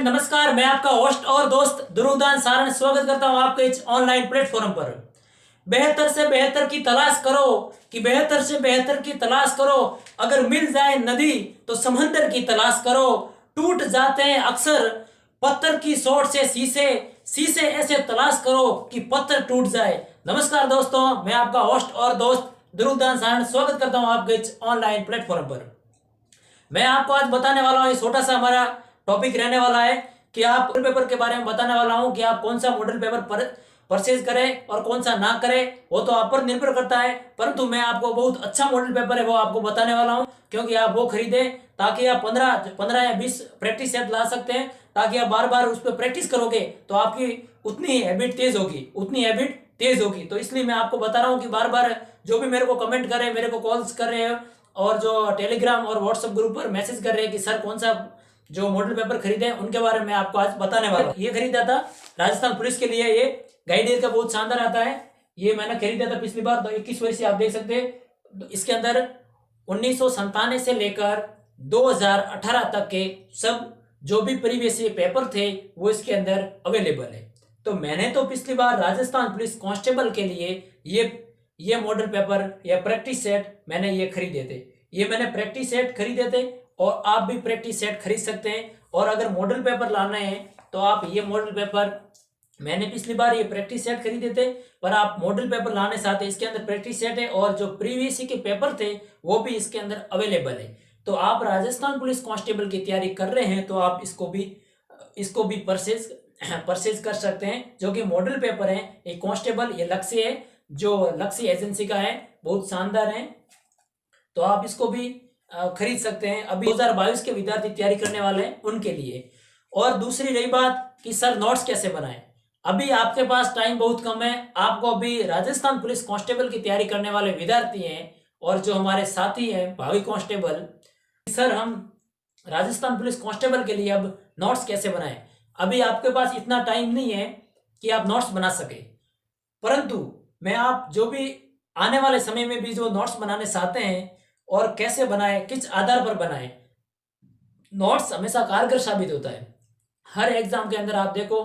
नमस्कार। मैं आपका होस्ट और दोस्त दुरुदान सारण स्वागत करता हूं आपके इस ऑनलाइन प्लेटफॉर्म पर। बेहतर से बेहतर की तलाश करो कि बेहतर से बेहतर की तलाश करो। अगर मिल जाए नदी तो समंदर की तलाश करो। टूट जाते हैं अक्सर पत्थर की चोट से शीशे, शीशे ऐसे तलाश करो कि पत्थर टूट जाए। नमस्कार दोस्तों, मैं आपका होस्ट और दोस्त दुरुदान सारण स्वागत करता हूं आपके इस ऑनलाइन प्लेटफॉर्म पर। मैं आपको आज बताने वाला हूँ, छोटा सा हमारा टॉपिक रहने वाला है कि आप मॉडल पेपर के बारे में बताने वाला हूँ कि आप कौन सा मॉडल पेपर परचेज करें और कौन सा ना करें, वो तो आप पर निर्भर करता है। परंतु मैं आपको बहुत अच्छा मॉडल पेपर है वो आपको बताने वाला हूँ, क्योंकि आप वो खरीदें ताकि आप 15 या 20 प्रैक्टिस सेट ला सकते हैं, ताकि आप बार बार उस पर प्रैक्टिस करोगे तो आपकी उतनी हैबिट तेज होगी। तो इसलिए मैं आपको बता रहा हूँ कि बार बार जो भी मेरे को कमेंट कर रहे हैं, मेरे को कॉल्स कर रहे हैं और जो टेलीग्राम और व्हाट्सएप ग्रुप पर मैसेज कर रहे हैं कि सर कौन सा जो मॉडल पेपर खरीदे, उनके बारे में आपको आज बताने वाला हूं। ये खरीदा था राजस्थान पुलिस के लिए, ये गाइडेर का बहुत शानदार आता है। ये मैंने खरीदा था पिछली बार, तो 21 वर्ष से आप देख सकते हैं। इसके अंदर 1997 से लेकर 2018 तक के सब जो भी प्रीवियस पेपर थे वो इसके अंदर अवेलेबल है। तो मैंने तो पिछली बार राजस्थान पुलिस कांस्टेबल के लिए ये मॉडल पेपर या प्रैक्टिस सेट मैंने ये खरीदे थे। ये मैंने प्रैक्टिस सेट खरीदे थे और आप भी प्रैक्टिस सेट खरीद सकते हैं। और अगर मॉडल पेपर लाना है तो आप ये मॉडल पेपर, मैंने पिछली बार ये प्रैक्टिस सेट खरीदे थे, पर आप मॉडल पेपर लाने चाहते हैं, इसके अंदर प्रैक्टिस सेट है और जो प्रीवियस के पेपर थे वो भी इसके अंदर अवेलेबल है। तो आप राजस्थान पुलिस कांस्टेबल की तैयारी कर रहे हैं तो आप इसको भी परचेज कर सकते हैं। जो कि मॉडल पेपर है, ये कांस्टेबल, ये लक्ष्य है, जो लक्ष्य एजेंसी का है, बहुत शानदार है। तो आप इसको भी खरीद सकते हैं। अभी 2022 के विद्यार्थी तैयारी करने वाले हैं उनके लिए। और दूसरी रही बात कि सर नोट्स कैसे बनाएं, अभी आपके पास टाइम बहुत कम है। आपको अभी राजस्थान पुलिस कांस्टेबल की तैयारी करने वाले विद्यार्थी हैं और जो हमारे साथी हैं भावी कांस्टेबल, सर हम राजस्थान पुलिस कांस्टेबल के लिए अब नोट्स कैसे बनाएं, अभी आपके पास इतना टाइम नहीं है कि आप नोट्स बना सके। परंतु मैं आप जो भी आने वाले समय में भी जो नोट्स बनाने चाहते हैं और कैसे बनाए, किस आधार पर बनाए, नोट्स हमेशा कारगर साबित होता है। हर एग्जाम के अंदर आप देखो,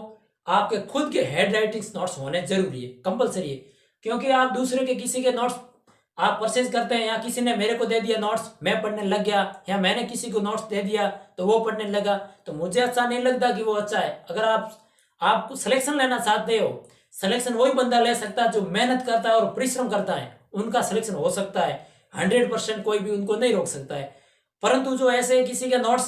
आपके खुद के हैंड राइटिंग नोट्स होने जरूरी है, कंपलसरी है। क्योंकि आप दूसरे के किसी के नोट्स आप परचेज करते हैं, या किसी ने मेरे को दे दिया नोट्स, मैं पढ़ने लग गया, या मैंने किसी को नोट्स दे दिया तो वो पढ़ने लगा, तो मुझे अच्छा नहीं लगता कि वो अच्छा है। अगर आप सिलेक्शन लेना चाहते हो, सिलेक्शन वही बंदा ले सकता है जो मेहनत करता है और परिश्रम करता है, उनका सिलेक्शन हो सकता है। 100% कोई भी उनको नहीं रोक सकता है। परंतु जो ऐसे किसी के नोट्स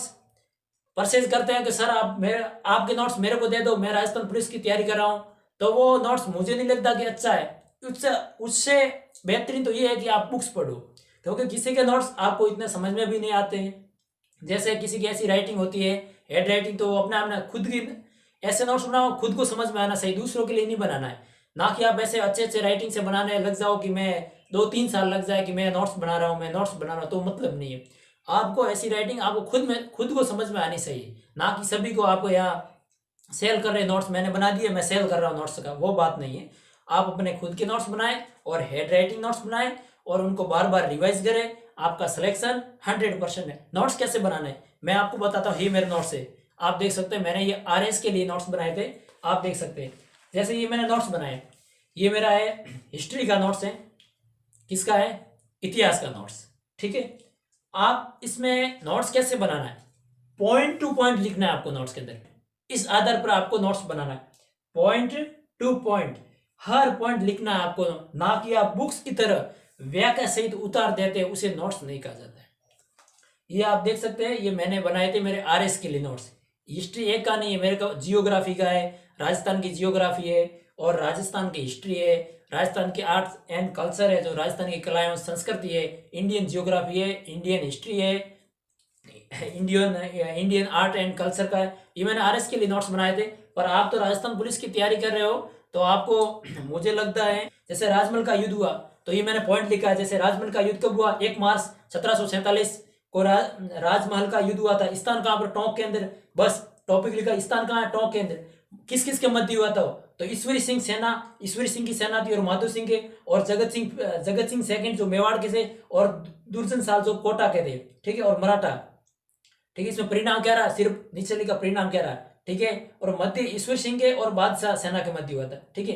परचेज करते हैं कि सर आपके नोट्स मेरे को दे दो, मैं राजस्थान पुलिस की तैयारी कर रहा हूँ, तो वो नोट्स मुझे नहीं लगता कि अच्छा है। उससे बेहतरीन तो ये है कि आप बुक्स पढ़ो, क्योंकि किसी के नोट्स आपको इतने समझ में भी नहीं आते हैं। जैसे किसी की ऐसी राइटिंग होती है, हेड राइटिंग, तो अपने खुद की ऐसे नोट्स बनाओ, खुद को समझ में आना सही, दूसरों के लिए नहीं बनाना है। ना कि आप ऐसे अच्छे राइटिंग से बनाने लग जाओ कि मैं 2-3 साल लग जाए कि मैं नोट्स बना रहा हूँ, तो मतलब नहीं है। आपको ऐसी राइटिंग आपको खुद को समझ में आनी चाहिए, ना कि सभी को आपको यहाँ सेल कर रहे नोट्स मैंने बना दिए, मैं सेल कर रहा हूँ नोट्स का, वो बात नहीं है। आप अपने खुद के नोट्स बनाएं और हेड राइटिंग नोट्स बनाएं और उनको बार बार रिवाइज करें, आपका सिलेक्शन 100% है। नोट्स कैसे बनाने मैं आपको बताता हूँ। ये मेरे नोट्स है, आप देख सकते हैं, मैंने ये RS के लिए नोट्स बनाए थे, आप देख सकते हैं। जैसे ये मैंने नोट्स बनाए, ये मेरा है हिस्ट्री का नोट्स है, किसका है, इतिहास का नोट्स, ठीक है। आप इसमें नोट्स कैसे बनाना है, पॉइंट टू पॉइंट लिखना है आपको नोट्स के अंदर, इस आधार पर आपको नोट्स बनाना है। पॉइंट टू पॉइंट, हर पॉइंट लिखना है आपको, ना कि आप बुक्स की तरह व्याख्या सहित उतार देते हैं, उसे नोट्स नहीं कहा जाता है। ये आप देख सकते हैं, ये मैंने बनाए थे मेरे RS के लिए नोट्स। हिस्ट्री एक का नहीं है, मेरे को जियोग्राफी का है, राजस्थान की जियोग्राफी है और राजस्थान की हिस्ट्री है, राजस्थान की आर्ट्स एंड कल्चर है, जो राजस्थान की कलाएं और संस्कृति है, इंडियन जियोग्राफी है, इंडियन हिस्ट्री है, इंडियन आर्ट एंड कल्चर का है। ये मैंने RS के लिए नोट्स बनाए थे। पर आप तो राजस्थान पुलिस की तैयारी कर रहे हो, तो आपको मुझे लगता है, जैसे राजमहल का युद्ध हुआ तो ये मैंने पॉइंट लिखा है। जैसे राजमहल का युद्ध कब हुआ, 1 मार्च 1747 को राजमहल का युद्ध हुआ था। स्थान कहाँ पर, टोंक के अंदर, बस टॉपिक लिखा, स्थान कहाँ है, टोंक के अंदर। किस किस के मध्य हुआ था, तो ईश्वरी सिंह की सेना थी और माधो सिंह के, और जगत सिंह सेकंड जो मेवाड़ के थे, और दुर्जन साल जो कोटा के थे, ठीक है, और मराठा, ठीक है। इसमें परिणाम क्या रहा, सिर्फ नीचे लिखा परिणाम क्या रहा, ठीक है। और मध्य ईश्वर सिंह के और बादशाह सेना के मध्य हुआ था, ठीक है।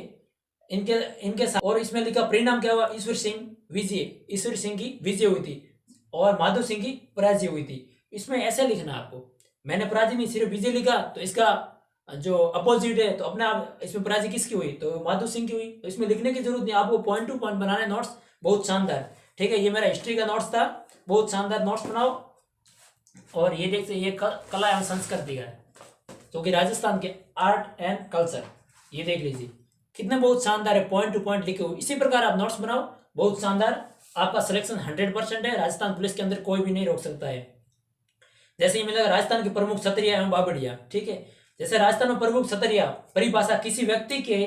इनके इनके साथ, और इसमें लिखा परिणाम क्या हुआ, ईश्वर सिंह की विजय हुई थी और माधो सिंह की पराजय हुई थी। इसमें ऐसे लिखना आपको, मैंने पराजय नहीं सिर्फ विजय लिखा, तो इसका जो अपोजिट है तो अपने आप इसमें पराजय किसकी हुई, तो माधो सिंह की हुई। तो इसमें लिखने की जरूरत नहीं, आपको पॉइंट टू पॉइंट बनाने नोट्स, बहुत शानदार, ठीक है। ये मेरा हिस्ट्री का नोट्स था, बहुत शानदार नोट्स बनाओ। और ये देखते, ये कला एवं संस्कृति का है, जो कि राजस्थान के आर्ट एंड कल्चर, ये देख लीजिए कितने बहुत शानदार है, पॉइंट टू पॉइंट लिखे हुए। इसी प्रकार आप नोट्स बनाओ, बहुत शानदार, आपका सिलेक्शन 100% है। राजस्थान पुलिस के अंदर कोई भी नहीं रोक सकता है। जैसे ही मिलेगा राजस्थान के प्रमुख क्षत्रिय एवं बाबड़िया, ठीक है। जैसे राजस्थान में प्रमुख क्षत्रिय परिभाषा, किसी व्यक्ति के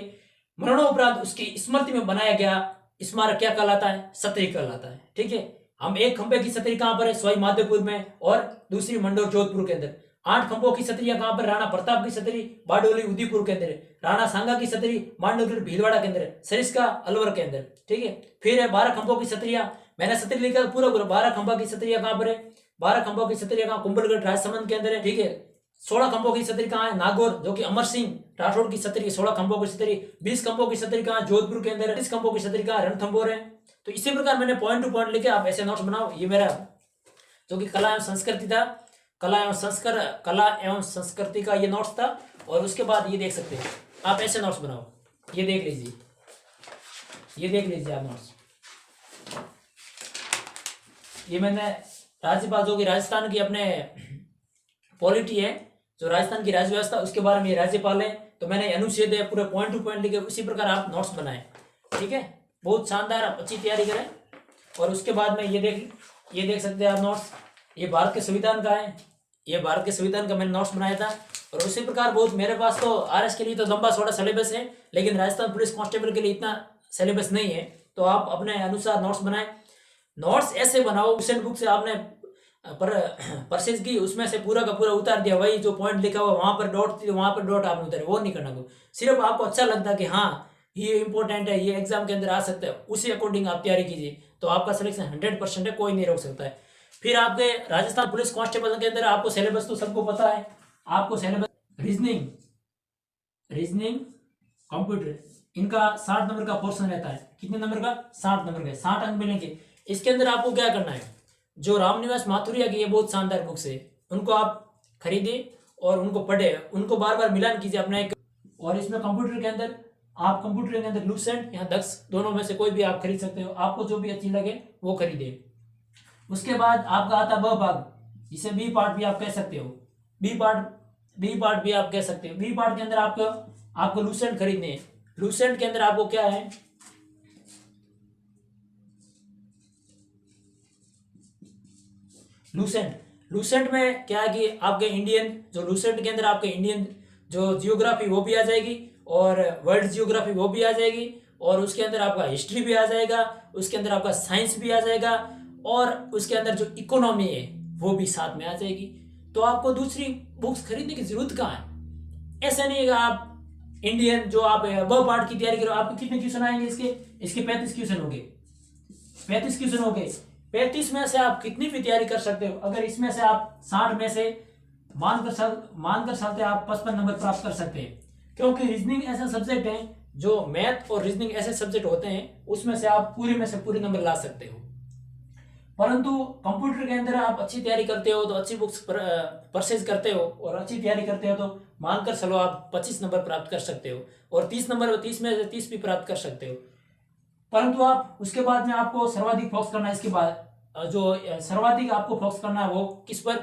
मरणोपरांत उसकी स्मृति में बनाया गया स्मारक क्या कहलाता है, क्षत्रिय कहलाता है, ठीक है। हम एक खंभे की क्षत्रिय कहां पर है, सवाई माधोपुर में, और दूसरी मंडोर जोधपुर के अंदर। 8 खंभों की क्षत्रिय कहां पर, राणा प्रताप की क्षत्रिय बारडोली उदयपुर के अंदर, राणा सांगा की क्षत्रिय मांडवगढ़ भीलवाड़ा के अंदर, सरिस्का अलवर के अंदर, ठीक है। फिर है 12 खंभों की क्षत्रिय, मैंने क्षत्रिय लिखा पूरा 12 खंभा की क्षत्रिय कहां पर है, 12 खंभों की क्षत्रिय कहां, कुंभलगढ़ राजसमंद के अंदर है, ठीक है। 16 खंभों की क्षत्रिय कहां है, नागौर, जो कि अमर सिंह राठौड़ की क्षत्रिय 16 खंभों की क्षत्रिय। 20 खंभों की क्षत्रिय कहां, जोधपुर के अंदर। 30 खंभों की क्षत्रिय कहां, रणथंभौर है। तो इसी प्रकार मैंने पॉइंट टू पॉइंट लिखे, आप ऐसे नोट्स बनाओ। ये मेरा जो कि कला एवं संस्कृति था, कला एवं संस्कृति का ये नोट्स था। और उसके बाद ये देख सकते हैं आप, ऐसे नोट्स बनाओ, ये देख लीजिए, ये देख लीजिए आप नोट्स। ये मैंने राज्यपाल, जो कि राजस्थान की अपने पॉलिटी है, जो राजस्थान की राज्य व्यवस्था, उसके बारे में ये राज्यपाल है, तो मैंने अनुच्छेद है पूरे पॉइंट टू पॉइंट लिखे। उसी प्रकार आप नोट्स बनाएं, ठीक है। बहुत शानदार, आप अच्छी तैयारी करें। और उसके बाद में ये देख सकते हैं आप नोट्स, ये भारत के संविधान का है, ये भारत के संविधान का मैंने नोट्स बनाया था। और उसी प्रकार बहुत, मेरे पास तो आरएस के लिए तो लंबा चौड़ा सिलेबस है, लेकिन राजस्थान पुलिस कांस्टेबल के लिए इतना सिलेबस नहीं है, तो आप अपने अनुसार नोट्स बनाएं। नोट्स ऐसे बनाओ, क्वेश्चन बुक से आपने परचेज की, उसमें से पूरा का पूरा उतार दिया, वही जो पॉइंट लिखा हुआ वहां पर डॉट थी, वहां पर डॉट आपने उतारे, वो नहीं करना। को सिर्फ आपको अच्छा लगता है कि हाँ ये इंपॉर्टेंट है, ये एग्जाम के अंदर आ सकता है, उसी अकॉर्डिंग आप तैयारी कीजिए, तो आपका सिलेक्शन 100% है, कोई नहीं रोक सकता है। फिर आपके राजस्थान पुलिस कांस्टेबल के अंदर आपको सिलेबस तो सबको पता है, आपको सिलेबस रीजनिंग कंप्यूटर, इनका 60 नंबर का पोर्शन रहता है। कितने नंबर का, 60 नंबर का, 60 अंक मिलेंगे। इसके अंदर आपको क्या करना है, जो रामनिवास माथुरिया की ये बहुत शानदार बुक्स है, उनको आप खरीदे और उनको पढ़े, उनको बार बार मिलान कीजिए अपना एक। और इसमें कंप्यूटर के अंदर लूसेंट या दक्ष, दोनों में से कोई भी आप खरीद सकते हो, आपको जो भी अच्छी लगे वो खरीदे। उसके बाद आपका आता ब भाग, जिसे बी पार्ट भी आप कह सकते हो, बी पार्ट भी आप कह सकते हो। बी पार्ट के अंदर आपको लूसेंट खरीदने हैं। लूसेंट के अंदर आपको क्या है, लूसेंट में क्या है कि आपके इंडियन, जो लूसेंट के अंदर आपके इंडियन जो जियोग्राफी वो भी आ जाएगी, और वर्ल्ड जियोग्राफी वो भी आ जाएगी, और उसके अंदर आपका हिस्ट्री भी आ जाएगा, उसके अंदर आपका साइंस भी आ जाएगा, और उसके अंदर जो इकोनॉमी है वो भी साथ में आ जाएगी। तो आपको दूसरी बुक्स खरीदने की जरूरत कहाँ है। ऐसा नहीं है आप इंडियन जो आप ब पार्ट की तैयारी करो, आपको कितने क्वेश्चन आएंगे, इसके 35 क्वेश्चन होंगे, 35 क्वेश्चन होंगे। 35 में से आप कितनी भी तैयारी कर सकते हो। अगर इसमें से आप 60 में से मानकर चलते आप 55 नंबर प्राप्त कर सकते हैं, क्योंकि रीजनिंग ऐसा सब्जेक्ट है, जो मैथ और रीजनिंग ऐसे सब्जेक्ट होते हैं, उसमें से आप पूरे में से पूरे नंबर ला सकते हो। परंतु कंप्यूटर के अंदर आप अच्छी तैयारी करते हो तो अच्छी बुक्स परचेज करते हो, और अच्छी तैयारी करते हो तो मानकर चलो आप 25 नंबर प्राप्त कर सकते हो, और 30 में से 30 भी प्राप्त कर सकते हो। परंतु आप उसके बाद में आपको सर्वाधिक फोकस करना है। इसके बाद जो सर्वाधिक आपको फोकस करना है वो किस पर,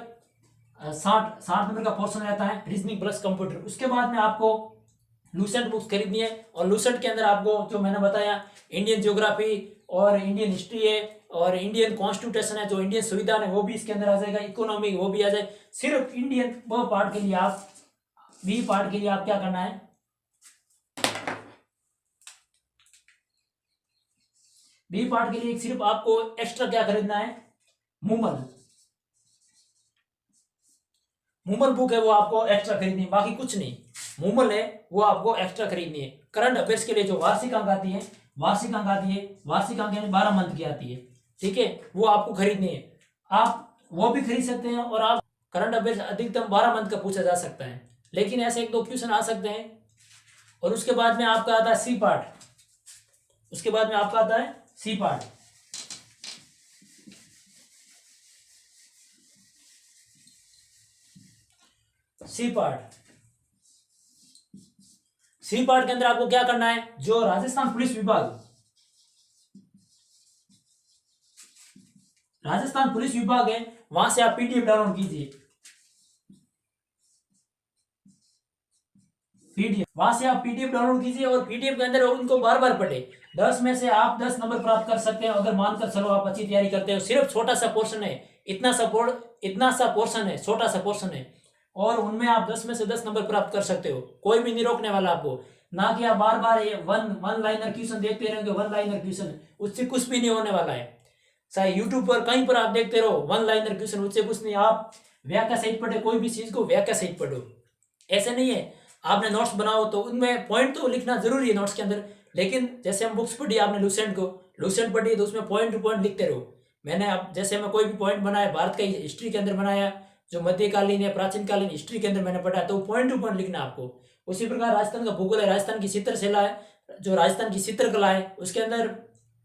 60 नंबर का पोर्शन रहता है रीजनिंग प्लस कंप्यूटर। उसके बाद में आपको लूसेंट बुक्स खरीदनी है, और लूसेंट के अंदर आपको जो मैंने बताया इंडियन ज्योग्राफी और इंडियन हिस्ट्री है, और इंडियन कॉन्स्टिट्यूशन है, जो इंडियन संविधान है वो भी इसके अंदर आ जाएगा, इकोनॉमी वो भी आ जाए। सिर्फ इंडियन वो पार्ट के लिए आप, बी पार्ट के लिए आप क्या करना है, बी पार्ट के लिए सिर्फ आपको एक्स्ट्रा क्या खरीदना है, मूमल बुक है वो आपको एक्स्ट्रा खरीदनी है, बाकी कुछ नहीं। मूमल है वो आपको एक्स्ट्रा खरीदनी है। करंट अफेयर्स के लिए जो वार्षिक अंक आती है, वार्षिक अंक यानी 12 मंथ की आती है, ठीक है, वो आपको खरीदनी है। आप वो भी खरीद सकते हैं, और आप करंट अफेयर्स अधिकतम 12 मंथ का पूछा जा सकता है, लेकिन ऐसे एक दो क्वेश्चन आ सकते हैं। और उसके बाद में आपका आता है सी पार्ट, उसके बाद में आपका आता है C part. C part, C part के अंदर आपको क्या करना है, जो राजस्थान पुलिस विभाग, राजस्थान पुलिस विभाग है, वहां से आप पीडीएफ डाउनलोड कीजिए। पीडीएफ, वहां से आप पीडीएफ डाउनलोड कीजिए और पीडीएफ के अंदर उनको बार बार पढ़े। 10 में से आप 10 नंबर प्राप्त कर सकते हैं अगर मानकर चलो आप अच्छी तैयारी करते हो। सिर्फ छोटा सा पोर्शन है, इतना सा पोर्शन है, छोटा सा पोर्शन है, और उनमें आप 10 में से 10 नंबर प्राप्त कर सकते हो। कोई भी नहीं रोकने वाला आपको। ना कि आप बार बार ये वन लाइनर क्वेश्चन देखते रहेंगे, वन लाइनर क्वेश्चन, उससे कुछ भी नहीं होने वाला है। चाहे यूट्यूब पर कहीं पर आप देखते रहो वन लाइनर क्वेश्चन, उससे कुछ नहीं। आप व्याख्या सहित पढ़े, कोई भी चीज को व्याख्या सहित पढ़ो। ऐसे नहीं है आपने नोट्स बनाओ तो उनमें पॉइंट तो लिखना जरूरी है नोट्स के अंदर, लेकिन जैसे हम बुक्स पढ़ी, आपने लूसेंट पढ़ी तो उसमें पॉइंट टू पॉइंट लिखते रहो। मैंने अब जैसे मैं कोई भी पॉइंट बनाया, भारत का हिस्ट्री के अंदर बनाया, जो मध्यकालीन या प्राचीन कालीन हिस्ट्री के अंदर मैंने पढ़ा, तो पॉइंट टू पॉइंट लिखना आपको। उसी प्रकार राजस्थान का भूगोल है, राजस्थान की चित्रशिला है, जो राजस्थान की चित्रकला है, उसके अंदर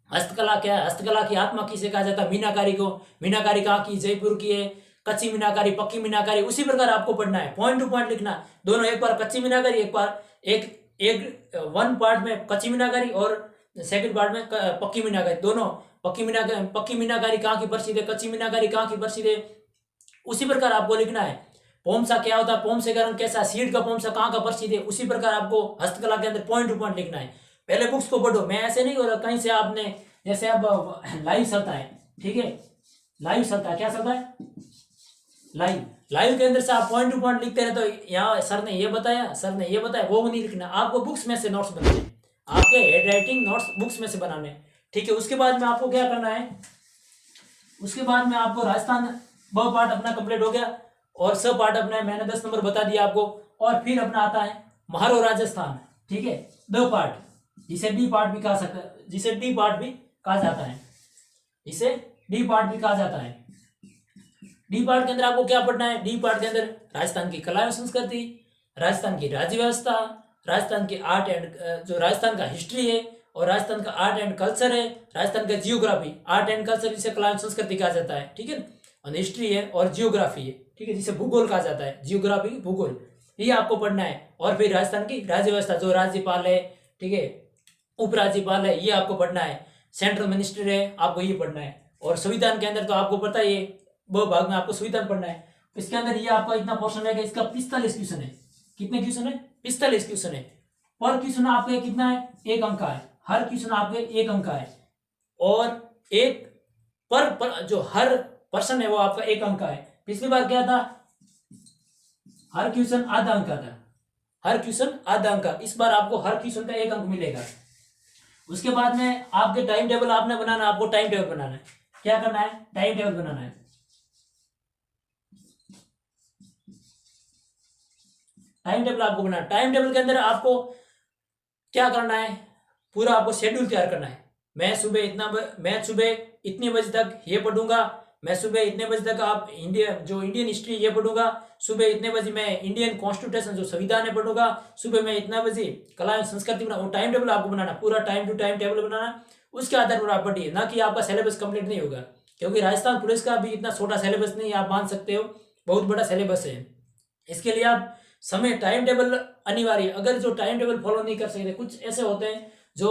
हस्तकला क्या है, हस्तकला की आत्मा किसे कहा जाता है, मीनाकारी को। मीनाकारी कहाँ की, जयपुर की है। कच्ची मीनाकारी, पक्की मीनाकारी, उसी प्रकार आपको पढ़ना है, पॉइंट टू पॉइंट लिखना। दोनों, एक बार कच्ची मीनाकारी, एक बार एक वन पार्ट में कच्ची मीनाकारी और सेकंड पार्ट में पक्की मीनाकारी। दोनों पक्की मीनाकारी कहाँ की प्रसिद्ध है, कच्ची मीनाकारी कहाँ की प्रसिद्ध है, उसी प्रकार आपको लिखना है। पोमसा क्या होता है, पोमसे का रंग कैसा, सीड का पोमसा कहाँ का प्रसिद्ध है, उसी प्रकार आपको हस्तकला के अंदर पॉइंट टू पॉइंट लिखना है। पहले बुक्स को पढ़ो, मैं ऐसे नहीं हो रहा कहीं से आपने, जैसे अब लाइव चलता है, ठीक है, लाइव चलता है, क्या चलता है, लाइव के अंदर से आप पॉइंट टू पॉइंट लिखते रहे तो यहाँ सर ने ये बताया, सर ने ये बताया, वो नहीं लिखना। आपको बुक्स में से नोट्स बनाने, आपके हेड राइटिंग नोट्स बुक्स में से बनाने, ठीक है। उसके बाद में आपको क्या करना है, उसके बाद में आपको राजस्थान ब पार्ट अपना कंप्लीट हो गया और स पार्ट अपना मैंने 10 नंबर बता दिया आपको। और फिर अपना आता है महारो राजस्थान, ठीक है, द पार्ट, जिसे डी पार्ट भी कहा सकता है, जिसे डी पार्ट भी कहा जाता है, इसे डी पार्ट भी कहा जाता है। डी पार्ट के अंदर आपको क्या पढ़ना है, डी पार्ट के अंदर राजस्थान की कला एवं संस्कृति, राजस्थान की राज्य व्यवस्था, राजस्थान की आर्ट एंड, जो राजस्थान का हिस्ट्री है, और राजस्थान का आर्ट एंड कल्चर है, राजस्थान का जियोग्राफी, आर्ट एंड कल्चर जिसे कला एवं संस्कृति कहा जाता है, ठीक है, और हिस्ट्री है और जियोग्राफी है, ठीक है, जिसे भूगोल कहा जाता है, जियोग्राफी भूगोल, ये आपको पढ़ना है। और फिर राजस्थान की राज्य व्यवस्था, जो राज्यपाल है, ठीक है, उपराज्यपाल है, ये आपको पढ़ना है, सेंट्रल मिनिस्टर है, आपको ये पढ़ना है। और संविधान के अंदर तो आपको पता ही है, वो भाग में आपको संविधान पढ़ना है। इसके अंदर ये आपका इतना पोर्शन है कि इसका 45 क्वेश्चन है। कितने क्वेश्चन है, 45 क्वेश्चन है। पर क्वेश्चन आपके कितना है, 1 अंक का है, हर क्वेश्चन आपके 1 अंक का है, और एक पर जो हर पर्सन है वो आपका 1 अंक का है। पिछली बार क्या था, हर क्वेश्चन आधा अंक का था, हर क्वेश्चन आधा अंक का। इस बार आपको हर क्वेश्चन का 1 अंक मिलेगा। उसके बाद में आपके टाइम टेबल आपने बनाना, आपको टाइम टेबल बनाना है। क्या करना है, टाइम टेबल बनाना है। टाइम टेबल आपको बनाना, टाइम टेबल के अंदर आपको क्या करना है, पूरा आपको शेड्यूल तैयार करना है। मैं सुबह इतने बजे तक ये पढ़ूंगा, मैं सुबह इतने बजे तक आप इंडियन हिस्ट्री ये पढ़ूंगा, सुबह इतने बजे मैं इंडियन कॉन्स्टिट्यूशन जो संविधान है पढ़ूंगा, सुबह मैं इतना बजे कला एवं संस्कृति बना। वो टाइम टेबल आपको बनाना, पूरा टाइम टू टाइम टेबल बनाना, उसके आधार पर आप पढ़िए। ना कि आपका सिलेबस कंप्लीट नहीं होगा, क्योंकि राजस्थान पुलिस का भी इतना छोटा सिलेबस नहीं, आप मान सकते हो बहुत बड़ा सिलेबस है। इसके लिए आप समय, टाइम टेबल अनिवार्य। अगर जो टाइम टेबल फॉलो नहीं कर सकते, कुछ ऐसे होते हैं जो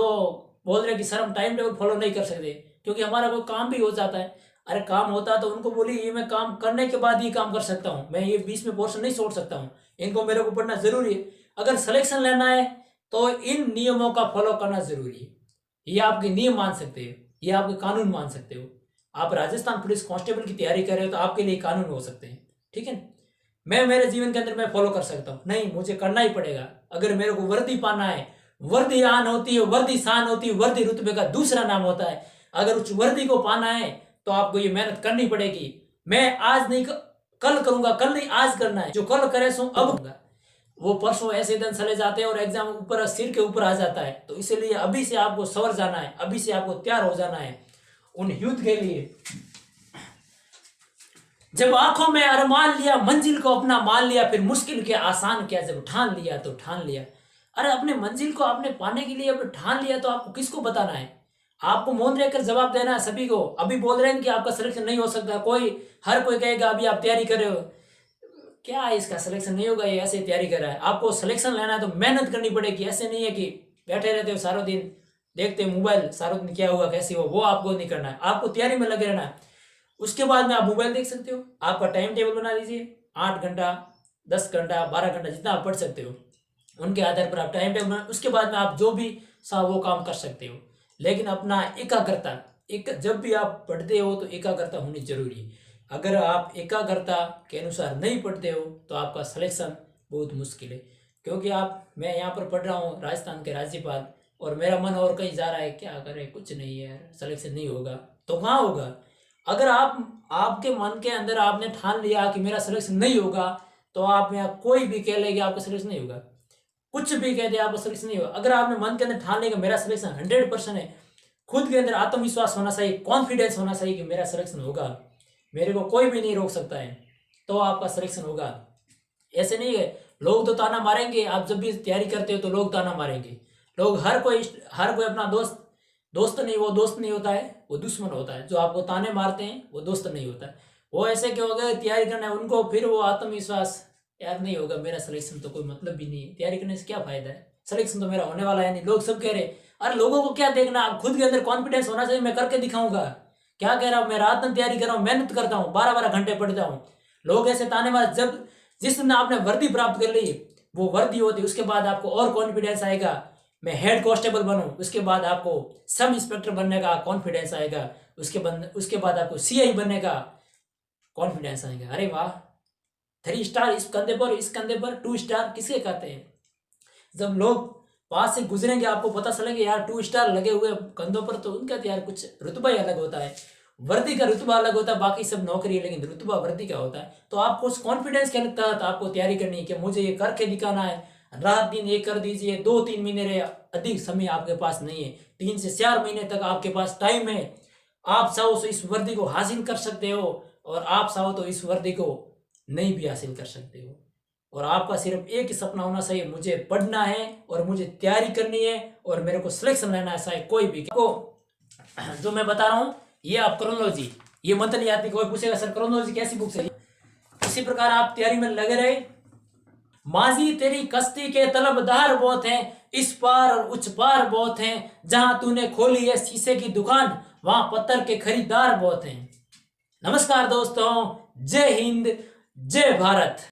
बोल रहे कि सर हम टाइम टेबल फॉलो नहीं कर सकते क्योंकि हमारा कोई काम भी हो जाता है। अरे काम होता है तो उनको बोलिए ये मैं काम करने के बाद ये काम कर सकता हूँ, मैं ये बीच में पोर्शन नहीं छोड़ सकता हूँ, इनको मेरे को पढ़ना जरूरी है। अगर सिलेक्शन लेना है तो इन नियमों का फॉलो करना जरूरी है। ये आपके नियम मान सकते हो, ये आपके कानून मान सकते हो। आप राजस्थान पुलिस कांस्टेबल की तैयारी कर रहे हो तो आपके लिए कानून हो सकते हैं, ठीक है। मैं मेरे जीवन के अंदर मैं फॉलो कर सकता हूँ, नहीं मुझे करना ही पड़ेगा। अगर मेरे को वर्दी पाना है, वर्दी आन होती है, वर्दी शान होती है, वर्दी रुतबे का दूसरा नाम होता है। अगर उस वर्दी को पाना है तो आपको ये मेहनत करनी पड़ेगी। मैं आज नहीं कल करूंगा, कल नहीं आज करना है। जो कल करे सो अब होगा, वो परसों ऐसे दिन चले जाते हैं और एग्जाम ऊपर सिर के ऊपर आ जाता है। तो इसलिए अभी से आपको सवर जाना है, अभी से आपको तैयार हो जाना है उन युद्ध के लिए। जब आंखों में अरमान लिया, मंजिल को अपना मान लिया, फिर मुश्किल के आसान किया, जब ठान लिया तो ठान लिया। अरे अपने मंजिल को आपने पाने के लिए अब ठान लिया तो आपको किसको बताना है? आपको मौन रहकर जवाब देना है सभी को। अभी बोल रहे हैं कि आपका सिलेक्शन नहीं हो सकता, हर कोई कहेगा अभी आप तैयारी कर रहे हो, क्या है इसका सिलेक्शन नहीं होगा, ये ऐसे तैयारी कर रहा है। आपको सिलेक्शन लेना है तो मेहनत करनी पड़ेगी। ऐसे नहीं है कि बैठे रहते हो सारा दिन, देखते हो मोबाइल सारा दिन, क्या हुआ कैसे हो, वो आपको नहीं करना है। आपको तैयारी में लगे रहना है। उसके बाद में आप मोबाइल देख सकते हो, आपका टाइम टेबल बना दीजिए, 8 घंटा, 10 घंटा, 12 घंटा, जितना आप पढ़ सकते हो उनके आधार पर आप टाइम टेबल बना। उसके बाद में आप जो भी सा वो काम कर सकते हो। लेकिन अपना एकाग्रता, जब भी आप पढ़ते हो तो एकाग्रता होनी जरूरी है। अगर आप एकाग्रता के अनुसार नहीं पढ़ते हो तो आपका सिलेक्शन बहुत मुश्किल है। क्योंकि मैं यहाँ पर पढ़ रहा हूँ राजस्थान के राज्यपाल, और मेरा मन और कहीं जा रहा है, क्या करे, कुछ नहीं है, सिलेक्शन नहीं होगा तो कहाँ होगा। अगर आपके मन के अंदर आपने ठान लिया कि मेरा सिलेक्शन नहीं होगा, तो आप यहाँ कोई भी कह लेगा आपका सिलेक्शन नहीं होगा, कुछ भी कह दे आपका सिलेक्शन नहीं होगा। अगर आपने मन के अंदर ठान लिया मेरा सिलेक्शन 100% है, खुद के अंदर आत्मविश्वास होना चाहिए, कॉन्फिडेंस होना चाहिए कि मेरा सिलेक्शन होगा, मेरे को कोई भी नहीं रोक सकता है, तो आपका सिलेक्शन होगा। ऐसे नहीं है, लोग तो ताना मारेंगे। आप जब भी तैयारी करते हो तो लोग ताना मारेंगे। लोग हर कोई अपना दोस्त नहीं, वो दोस्त नहीं होता है, वो दुश्मन होता है। जो आपको ताने मारते हैं वो दोस्त नहीं होता है। वो ऐसे क्यों, अगर तैयारी करना है उनको, फिर वो आत्मविश्वास, यार नहीं होगा मेरा सिलेक्शन, तो कोई मतलब भी नहीं है, तैयारी करने से क्या फायदा है, सिलेक्शन तो मेरा होने वाला है नहीं। लोग सब कह रहे, अरे लोगों को क्या देखना, आप खुद के अंदर कॉन्फिडेंस होना चाहिए, मैं करके दिखाऊंगा। क्या कह रहा हूँ, मैं रात दिन तैयारी कर रहा हूँ, मेहनत करता हूँ, 12-12 घंटे पढ़ता हूँ। लोग ऐसे ताने मार, जब जिस दिन आपने वर्दी प्राप्त कर ली, वो वर्दी होती, उसके बाद आपको और कॉन्फिडेंस आएगा, मैं हेड कांस्टेबल बनूं, उसके बाद आपको सब इंस्पेक्टर बनने का कॉन्फिडेंस आएगा, उसके बाद आपको सीआई बनने का कॉन्फिडेंस आएगा। अरे वाह, 3 स्टार इस कंधे पर 2 स्टार किसके कहते हैं। जब लोग पास से गुजरेंगे आपको पता चलेंगे यार 2 स्टार लगे हुए कंधों पर, तो उनका तो यार कुछ रुतबा ही अलग होता है। वर्दी का रुतबा अलग होता है, बाकी सब नौकरी है, लेकिन रुतबा वर्दी का होता है। तो आपको उस कॉन्फिडेंस के तहत आपको तैयारी करनी है कि मुझे ये करके दिखाना है, रात दिन ये कर दीजिए। 2-3 महीने रहे, अधिक समय आपके पास नहीं है, 3 से 4 महीने तक आपके पास टाइम है। आप चाहो तो इस वर्दी को हासिल कर सकते हो, और आप चाहो तो इस वर्दी को नहीं भी हासिल कर सकते हो। और आपका सिर्फ एक ही सपना होना चाहिए, मुझे पढ़ना है और मुझे तैयारी करनी है और मेरे को सिलेक्शन लेना है, चाहे कोई भी को। जो मैं बता रहा हूँ, ये आप क्रोनोलॉजी, ये मत नहीं आती, कोई पूछेगा सर क्रोनोलॉजी कैसी बुक है। इसी प्रकार आप तैयारी में लगे रहे। माजी तेरी कश्ती के तलबदार बहुत हैं, इस पार और उच्च पार बहुत हैं, जहां तूने खोली है शीशे की दुकान, वहां पत्थर के खरीदार बहुत हैं। नमस्कार दोस्तों, जय हिंद, जय भारत।